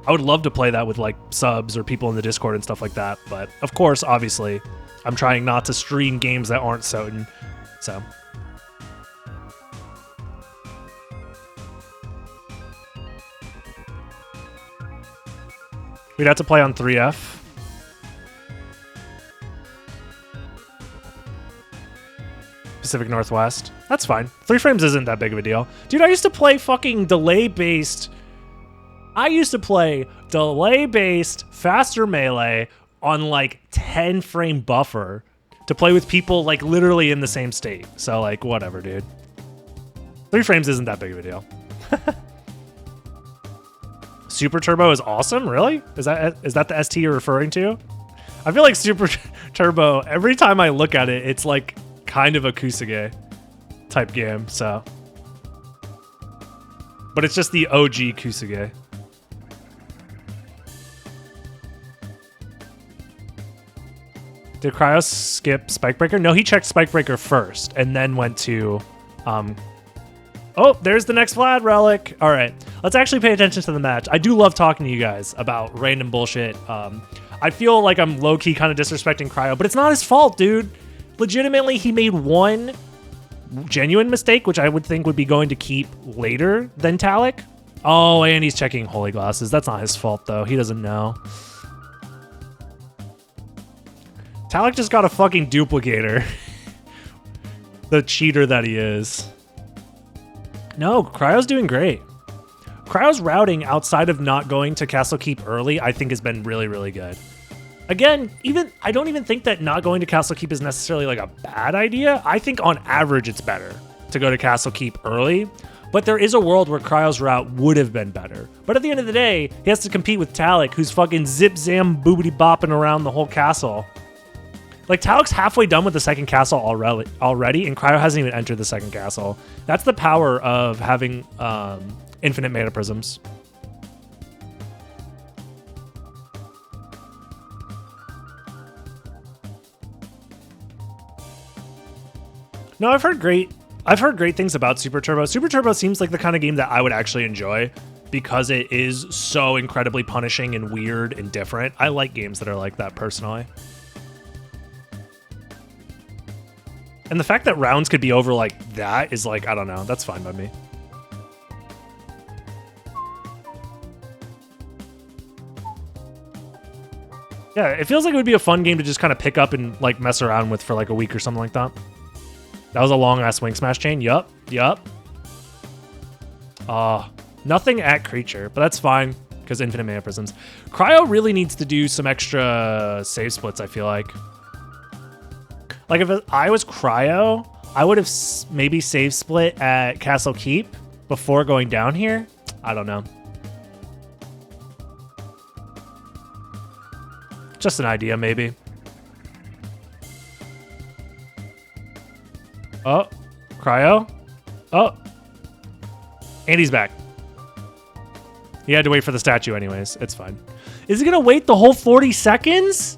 I would love to play that with like subs or people in the Discord and stuff like that. But of course, obviously, I'm trying not to stream games that aren't certain. So. We'd have to play on 3F. Pacific Northwest. That's fine. 3 frames isn't that big of a deal. Dude, I used to play fucking delay-based faster melee on like 10 frame buffer to play with people like literally in the same state. So like whatever, dude. 3 frames isn't that big of a deal. Super Turbo is awesome, really? Is that the ST you're referring to? I feel like Super Turbo, every time I look at it, it's like kind of a Kusuge type game, so. But it's just the OG Kusuge. Did Cryo skip Spike Breaker? No, he checked Spike Breaker first and then went to... Oh, there's the next Vlad relic. All right, let's actually pay attention to the match. I do love talking to you guys about random bullshit. I feel like I'm low-key kind of disrespecting Cryo, but it's not his fault, dude. Legitimately, he made one genuine mistake, which I would think would be going to keep later than Talik. Oh, and he's checking Holy Glasses. That's not his fault, though. He doesn't know. Talik just got a fucking duplicator. The cheater that he is. No, Cryo's doing great. Cryo's routing outside of not going to Castle Keep early, I think has been really, really good. Again, I don't even think that not going to Castle Keep is necessarily like a bad idea. I think on average it's better to go to Castle Keep early, but there is a world where Cryo's route would have been better. But at the end of the day, he has to compete with Talik, who's fucking zip-zam boobity bopping around the whole castle. Like, Talik's halfway done with the second castle already, and Cryo hasn't even entered the second castle. That's the power of having infinite mana prisms. No, I've heard great things about Super Turbo. Super Turbo seems like the kind of game that I would actually enjoy because it is so incredibly punishing and weird and different. I like games that are like that personally. And the fact that rounds could be over like that is like, I don't know, that's fine by me. Yeah, it feels like it would be a fun game to just kind of pick up and like mess around with for like a week or something like that. That was a long-ass Wing Smash chain. Yup. Nothing at creature, but that's fine, because infinite mana prisms. Cryo really needs to do some extra save splits, I feel like. Like, if I was Cryo, I would have maybe save split at Castle Keep before going down here. I don't know. Just an idea, maybe. Oh, Cryo. Oh. And he's back. He had to wait for the statue anyways. It's fine. Is he going to wait the whole 40 seconds?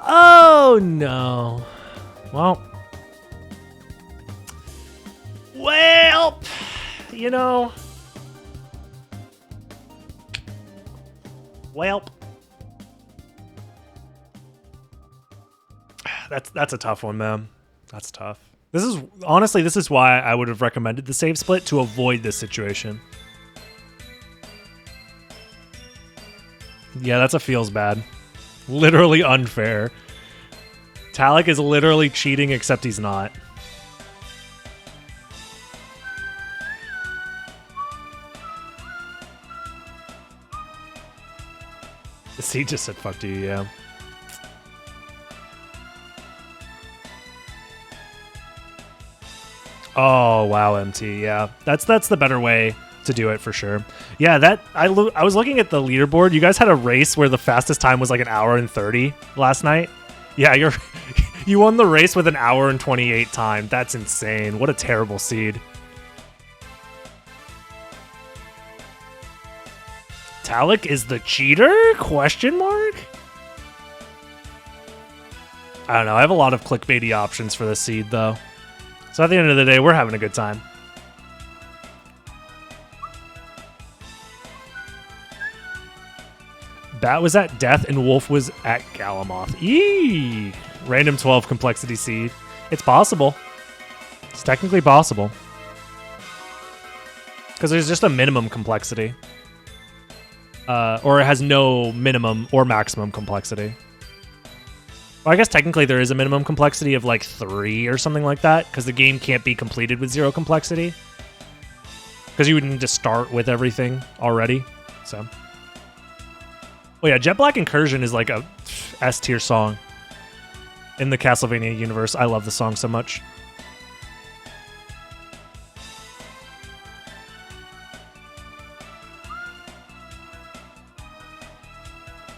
Oh, no. Well, you know. Welp. That's a tough one, man. That's tough. This is why I would have recommended the save split to avoid this situation. Yeah, that's a feels bad. Literally unfair. Talik is literally cheating, except he's not. The seed just said fuck to you, yeah. Oh, wow, MT. Yeah, that's the better way to do it for sure. Yeah, I was looking at the leaderboard. You guys had a race where the fastest time was like 1 hour and 30 last night. Yeah, you won the race with 1 hour and 28 time. That's insane. What a terrible seed. Talik is the cheater? Question mark? I don't know. I have a lot of clickbaity options for this seed though. So at the end of the day, we're having a good time. Bat was at Death and Wolf was at Galamoth. Eee! Random 12 complexity seed. It's possible. It's technically possible. Because there's just a minimum complexity. Or it has no minimum or maximum complexity. Well, I guess technically there is a minimum complexity of like 3 or something like that, because the game can't be completed with 0 complexity. Because you would need to start with everything already. So. Oh yeah, Jet Black Incursion is like a S tier song in the Castlevania universe. I love the song so much.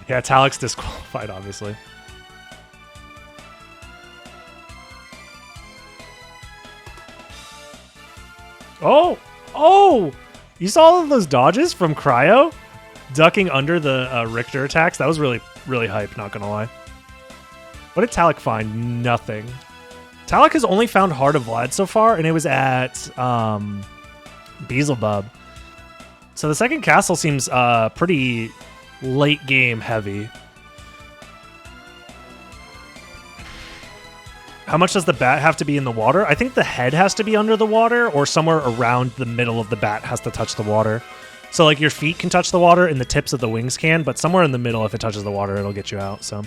Yeah, Talik's disqualified, obviously. Oh! You saw all of those dodges from Cryo? Ducking under the Richter attacks? That was really, really hype, not gonna lie. What did Talik find? Nothing. Talik has only found Heart of Vlad so far, and it was at Beelzebub. So the second castle seems pretty late game heavy. How much does the bat have to be in the water? I think the head has to be under the water, or somewhere around the middle of the bat has to touch the water. So like your feet can touch the water and the tips of the wings can, but somewhere in the middle, if it touches the water, it'll get you out. So.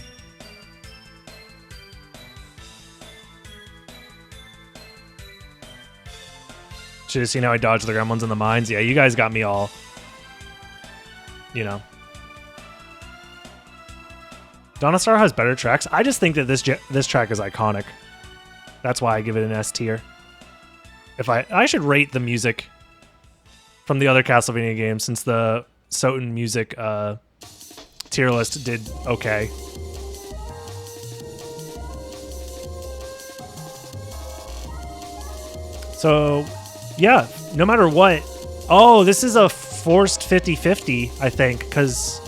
Should have seen how I dodged the gremlins in the mines. Yeah, you guys got me all you know. Donna Star has better tracks. I just think that this track is iconic. That's why I give it an S tier. If I should rate the music from the other Castlevania games, since the Soten music tier list did okay. So, yeah, no matter what. Oh, this is a forced 50-50, I think, because...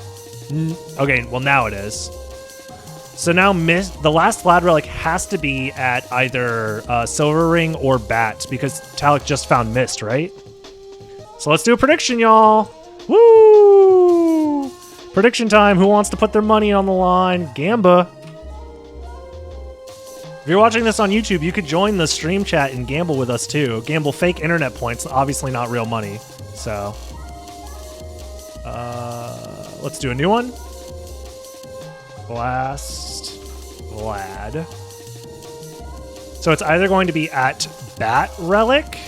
Okay, well, now it is. So now the last Vlad Relic has to be at either Silver Ring or Bat, because Talik just found Mist, right? So let's do a prediction, y'all. Woo! Prediction time. Who wants to put their money on the line? Gamba. If you're watching this on YouTube, you could join the stream chat and gamble with us too. Gamble fake internet points, obviously not real money. So, let's do a new one. Last Vlad. So it's either going to be at Bat Relic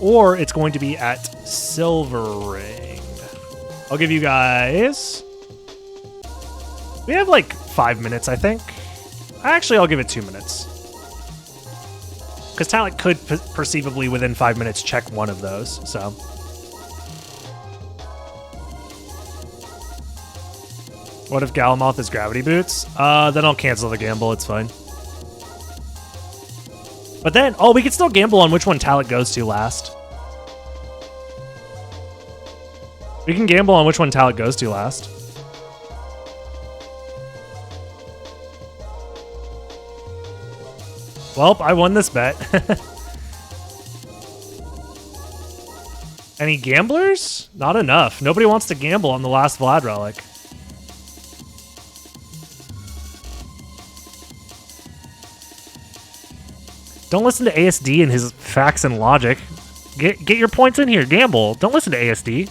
or it's going to be at Silver Ring. I'll give you guys... We have like 5 minutes, I think. Actually, I'll give it 2 minutes. Because Talik could perceivably, within 5 minutes, check one of those, so... What if Galamoth is Gravity Boots? Then I'll cancel the gamble, it's fine. But then, oh, we can still gamble on which one Talik goes to last. We can gamble on which one Talik goes to last. Well, I won this bet. Any gamblers? Not enough. Nobody wants to gamble on the last Vlad Relic. Don't listen to ASD and his facts and logic. Get your points in here. Gamble. Don't listen to ASD.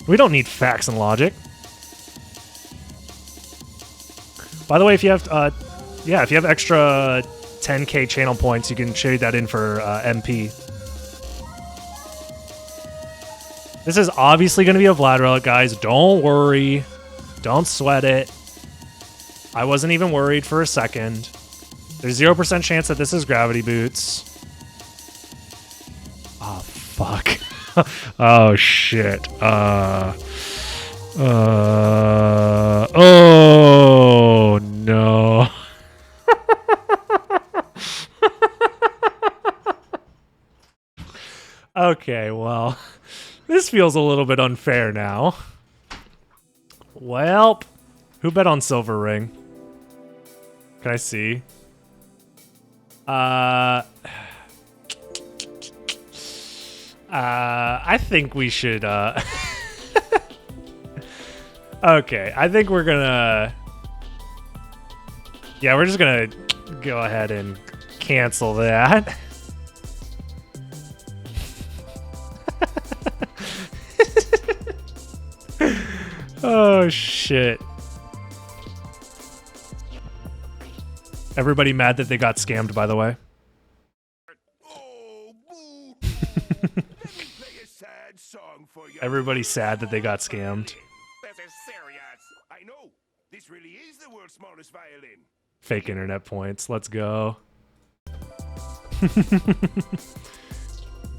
We don't need facts and logic. By the way, if you have, if you have extra 10k channel points, you can trade that in for MP. This is obviously going to be a Vlad Relic, guys. Don't worry. Don't sweat it. I wasn't even worried for a second. There's 0% chance that this is Gravity Boots. Oh, fuck. Oh, shit. Oh, no. Okay, well, this feels a little bit unfair now. Well, who bet on Silver Ring? Can I see? I think we should, okay, I think we're gonna... Yeah, we're just gonna go ahead and cancel that. Oh, shit. Everybody mad that they got scammed, by the way. Everybody's sad that they got scammed. I know. This really is the world's smallest violin. Fake internet points. Let's go.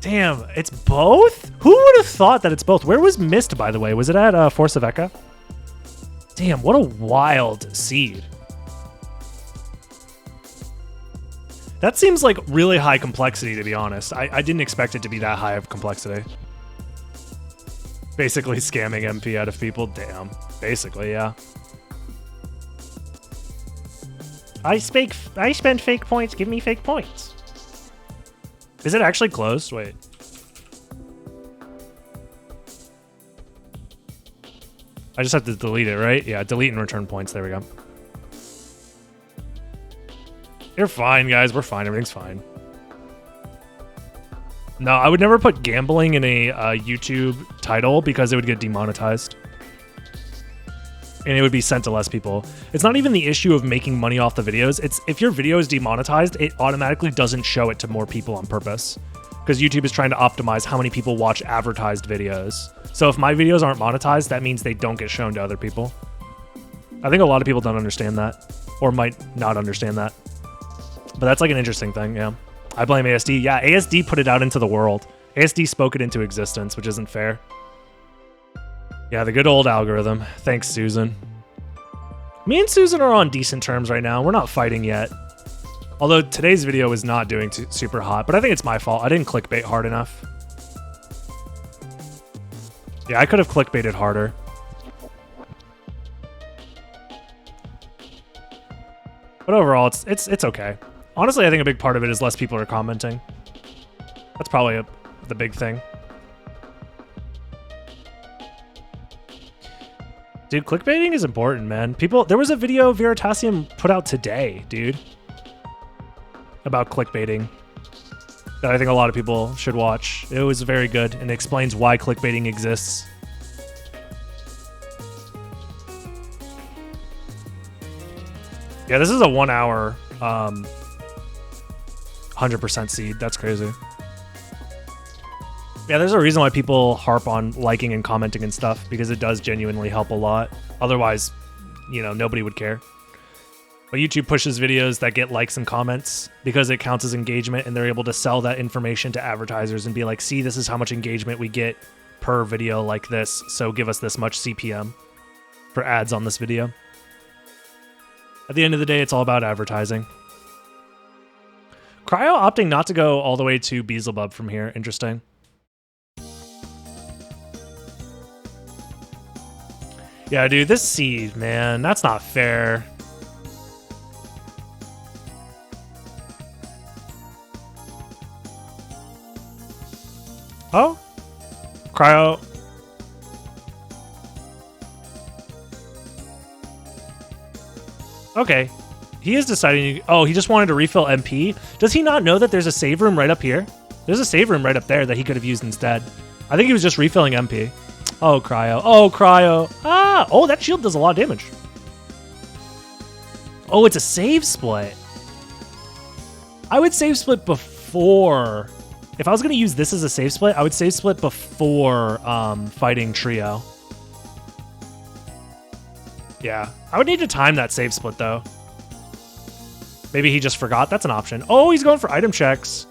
Damn, it's both? Who would have thought that it's both? Where was Mist, by the way? Was it at Force of Eka? Damn, what a wild seed. That seems like really high complexity, to be honest. I didn't expect it to be that high of complexity. Basically scamming MP out of people. Damn. Basically, yeah. I spend fake points. Give me fake points. Is it actually closed? Wait. I just have to delete it, right? Yeah, delete and return points. There we go. You're fine, guys. We're fine. Everything's fine. No, I would never put gambling in a YouTube title because it would get demonetized. And it would be sent to less people. It's not even the issue of making money off the videos. It's if your video is demonetized, it automatically doesn't show it to more people on purpose. because YouTube is trying to optimize how many people watch advertised videos. So if my videos aren't monetized, that means they don't get shown to other people. I think a lot of people don't understand that, or might not understand that. But that's like an interesting thing, yeah. I blame ASD. Yeah, ASD put it out into the world. ASD spoke it into existence, which isn't fair. Yeah, the good old algorithm. Thanks, Susan. Me and Susan are on decent terms right now. We're not fighting yet. Although today's video is not doing super hot, but I think it's my fault. I didn't clickbait hard enough. Yeah, I could have clickbaited harder. But overall, it's okay. Honestly, I think a big part of it is less people are commenting. That's probably the big thing. Dude, clickbaiting is important, man. There was a video Veritasium put out today, dude, about clickbaiting that I think a lot of people should watch. It was very good and explains why clickbaiting exists. Yeah, this is a 1 hour 100% seed. That's crazy. Yeah, there's a reason why people harp on liking and commenting and stuff, because it does genuinely help a lot. Otherwise, you know, nobody would care. But YouTube pushes videos that get likes and comments because it counts as engagement, and they're able to sell that information to advertisers and be like, see, this is how much engagement we get per video like this, so give us this much CPM for ads on this video. At the end of the day, it's all about advertising. Cryo opting not to go all the way to Beelzebub from here. Interesting. Yeah, dude, this seed, man, that's not fair. Oh? Cryo. Okay. He is deciding... Oh, he just wanted to refill MP? Does he not know that there's a save room right up here? There's a save room right up there that he could have used instead. I think he was just refilling MP. Oh, Cryo. Oh, Cryo. Ah! Oh, that shield does a lot of damage. Oh, it's a save split. I would save split before... If I was going to use this as a save split, I would save split before fighting Trio. Yeah. I would need to time that save split, though. Maybe he just forgot. That's an option. Oh, he's going for item checks.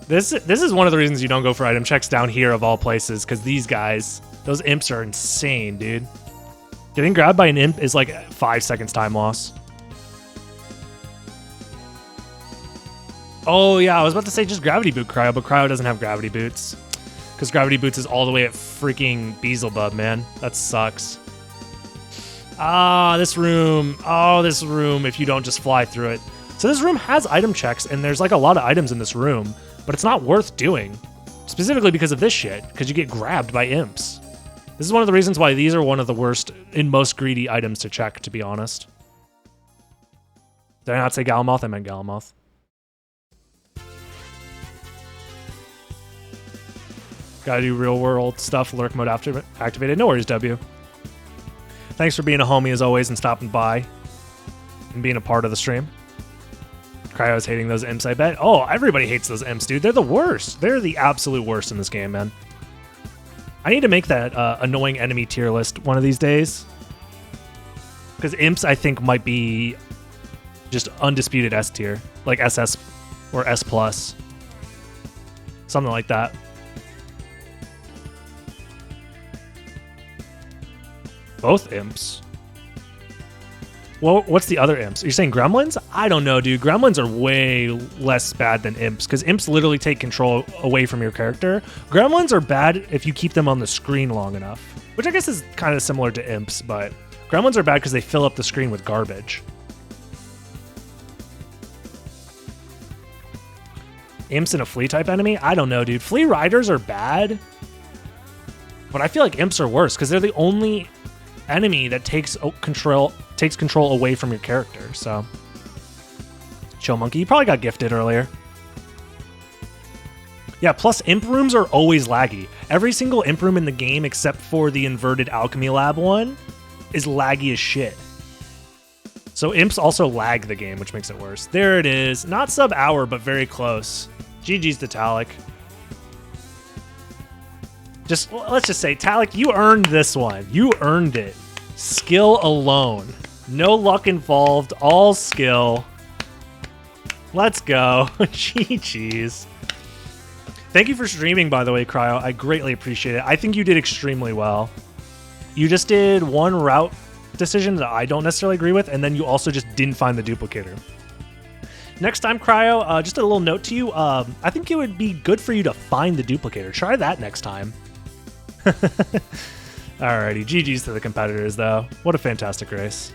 This is one of the reasons you don't go for item checks down here of all places, because these guys, those imps are insane, dude. Getting grabbed by an imp is like 5 seconds time loss. Oh, yeah, I was about to say just Gravity Boot Cryo, but Cryo doesn't have Gravity Boots. Because Gravity Boots is all the way at freaking Beelzebub, man. That sucks. Ah, this room. Oh, this room, if you don't just fly through it. So this room has item checks, and there's like a lot of items in this room, but it's not worth doing. Specifically because of this shit, because you get grabbed by imps. This is one of the reasons why these are one of the worst and most greedy items to check, to be honest. Did I not say Galamoth? I meant Galamoth. Gotta do real world stuff, lurk mode activated. No worries, W. Thanks for being a homie as always and stopping by and being a part of the stream. Cryo's hating those imps, I bet. Oh, everybody hates those imps, dude. They're the worst. They're the absolute worst in this game, man. I need to make that annoying enemy tier list one of these days. Because imps, I think, might be just undisputed S tier. Like SS or S+. Something like that. Both imps? Well, what's the other imps? You're saying gremlins? I don't know, dude. Gremlins are way less bad than imps, because imps literally take control away from your character. Gremlins are bad if you keep them on the screen long enough, which I guess is kind of similar to imps, but gremlins are bad because they fill up the screen with garbage. Imps and a flea type enemy? I don't know, dude. Flea riders are bad, but I feel like imps are worse because they're the only enemy that takes control away from your character. So Chill Monkey, you probably got gifted earlier. Yeah, plus imp rooms are always laggy. Every single imp room in the game except for the inverted alchemy lab one is laggy as shit. So imps also lag the game, which makes it worse. There it is. Not sub-hour, but very close. GG's to Talik. Let's just say, Talik, you earned this one. You earned it. Skill alone. No luck involved. All skill. Let's go. GG's. Thank you for streaming, by the way, Cryo. I greatly appreciate it. I think you did extremely well. You just did one route decision that I don't necessarily agree with, and then you also just didn't find the duplicator. Next time, Cryo, just a little note to you. I think it would be good for you to find the duplicator. Try that next time. Alrighty, GG's to the competitors, though. What a fantastic race.